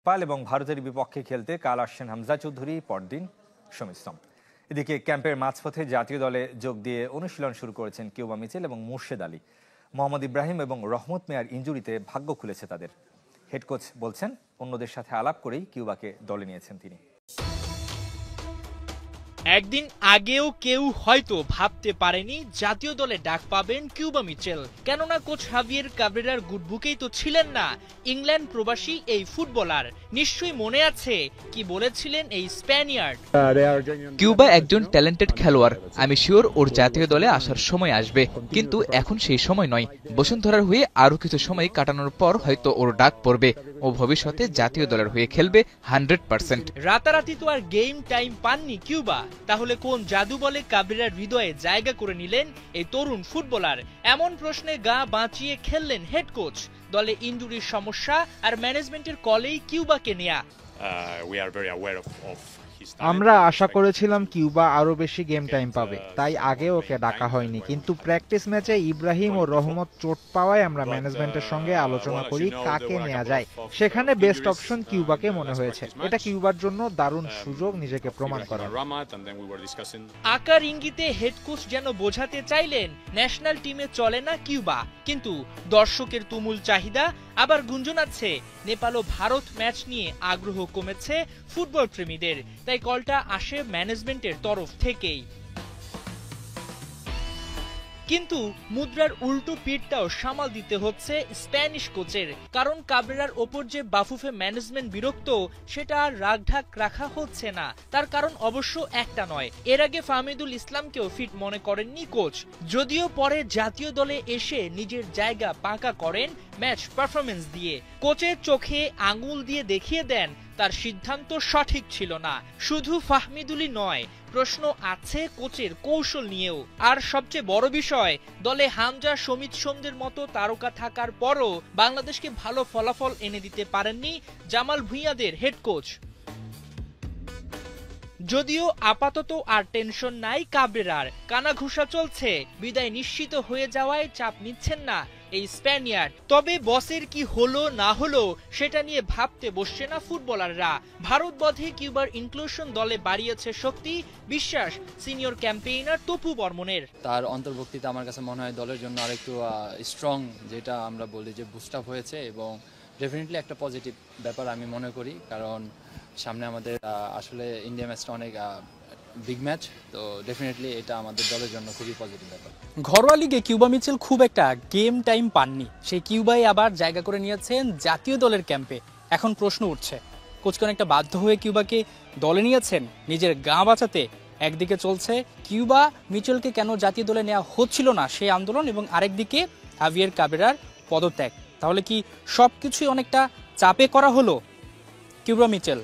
পাল এবং ভারতের বিপক্ষে খেলতে কাল আসছেন হামজা চৌধুরী, পরদিন শমিশ্রম। এদিকে ক্যাম্পের মাঝপথে জাতীয় দলে যোগ দিয়ে অনুশীলন শুরু করেছেন কিউবা মিচেল এবং মুর্শেদ আলী। মোহাম্মদ ইব্রাহিম এবং রহমত মিয়ার ইনজুরিতে ভাগ্য খুলেছে তাদের। হেড কোচ বলছেন, অন্যদের সাথে আলাপ করেই কিউবাকে দলে নিয়েছেন তিনি। একদিন আগেও কেউ হয়তো ভাবতে পারেনি জাতীয় দলে ডাক পাবেন কিউবা মিচেল। কেননা কোচ হাভিয়ের কাবরেরার গুডবুকেই তো ছিলেন না ইংল্যান্ড প্রবাসী এই ফুটবলার। নিশ্চয়ই মনে আছে কি বলেছিলেন এই স্প্যানিয়ার্ড। কিউবা একজন ট্যালেন্টেড খেলোয়াড়, আমি শিওর ওর জাতীয় দলে আসার সময় আসবে, কিন্তু এখন সেই সময় নয়। বসুন্ধরার হয়ে আরো কিছু সময় কাটানোর পর হয়তো ওর ডাক পড়বে। ও ভবিষ্যতে জাতীয় দলের হয়ে খেলবে 100%। রাতারাতি তো আর গেম টাইম পাননি কিউবা। তাহলে কোন জাদু বলে কাবরেরার হৃদয়ে জায়গা করে নিলেন এই তরুণ ফুটবলার? এমন প্রশ্নে গা বাঁচিয়ে খেললেন হেড কোচ। দলে ইনজুরির সমস্যা আর ম্যানেজমেন্টের কলেই কিউবাকে নেয়া। আমরা আশা করেছিলাম কিউবা আরো বেশি গেম টাইম পাবে, তাই আগে ওকে ডাকা হয়নি। কিন্তু প্র্যাকটিস ম্যাচে ইব্রাহিম ও রহমত চোট পাওয়ায় আমরা ম্যানেজমেন্টের সঙ্গে আলোচনা করি কাকে নেওয়া যায়। সেখানে বেস্ট অপশন কিউবাকে মনে হয়েছে। এটা কিউবার জন্য দারুণ সুযোগ নিজেকে প্রমাণ করার। আকার ইঙ্গিতে হেড কোচ যেন বোঝাতে চাইলেন ন্যাশনাল টিমে চলে না কিউবা, কিন্তু দর্শকের তুমুল চাহিদা। আবার গুঞ্জন আছে নেপাল ও ভারত ম্যাচ নিয়ে আগ্রহ কমেছে ফুটবল প্রেমীদের, তাই কলটা আসে ম্যানেজমেন্টের তরফ থেকেই। কিন্তু মুদ্রার উল্টো পিঠটাও সামাল দিতে হচ্ছে স্প্যানিশ কোচের। কারণ কাবরেরার ওপর যে বাফুফে ম্যানেজমেন্ট বিরক্ত, সেটা আর রাগঢাক রাখা হচ্ছে না। তার কারণ অবশ্য একটা নয়, এর আগে ফাহমিদুল ইসলামকেও ফিট মনে করেননি কোচ। যদিও পরে জাতীয় দলে এসে নিজের জায়গা পাকা করেন ম্যাচ পারফরমেন্স দিয়ে। কোচের চোখে আঙুল দিয়ে দেখিয়ে দেন তার সিদ্ধান্ত সঠিক ছিল না। শুধু ফাহমিদুলই নয়, প্রশ্ন আছে কোচের কৌশল নিয়েও। আর সবচেয়ে বড় বিষয়, দলে হামজা, শমিশ্রমদের মতো তারকা থাকার পরও বাংলাদেশকে ভালো ফলাফল এনে দিতে পারেননি জামাল ভুঁইয়াদের হেড কোচ। যদিও আপাতত আর টেনশন নাই কাবরেরার, কানাঘুষা চলছে। বিদায় নিশ্চিত হয়ে যাওয়ায় চাপ নিচ্ছেন না এই স্প্যানিয়ার্ড। তবে বসের কি হলো না হলো সেটা নিয়ে ভাবতে বসছে না ফুটবলাররা। ভারত বধে কিউবার ইনক্লুশন দলে বাড়িয়েছে শক্তি, বিশ্বাস সিনিয়র ক্যাম্পেইনার তপু বর্মনের। তার অন্তর্ভুক্তিতে আমার কাছে মনে হয় দলের জন্য আরেকটু স্ট্রং, যেটা আমরা বলি যে বুস্ট আপ হয়েছে, এবং ডেফিনেটলি একটা পজিটিভ ব্যাপার আমি মনে করি। কারণ সামনে আমাদের আসলে ইন্ডিয়া ম্যাচটা অনেক বিগ ম্যাচ, তো ডেফিনেটলি এটা আমাদের দলের জন্য খুবই পজিটিভ ব্যাপার। ঘরোয়া লিগে কিউবা মিচেল খুব একটা গেম টাইম পাননি, সেই কিউবাই আবার জায়গা করে নিয়েছেন জাতীয় দলের ক্যাম্পে। এখন প্রশ্ন উঠছে, কোচ অনেকটা বাধ্য হয়ে কিউবাকে দলে নিয়েছেন নিজের গা বাঁচাতে। একদিকে চলছে কিউবা মিচেলকে কেন জাতীয় দলে নেওয়া হচ্ছিল না সেই আন্দোলন, এবং আরেকদিকে হাভিয়ের কাবরেরার পদত্যাগ। তাহলে কি সবকিছুই অনেকটা চাপে করা হলো কিউবা মিচেল?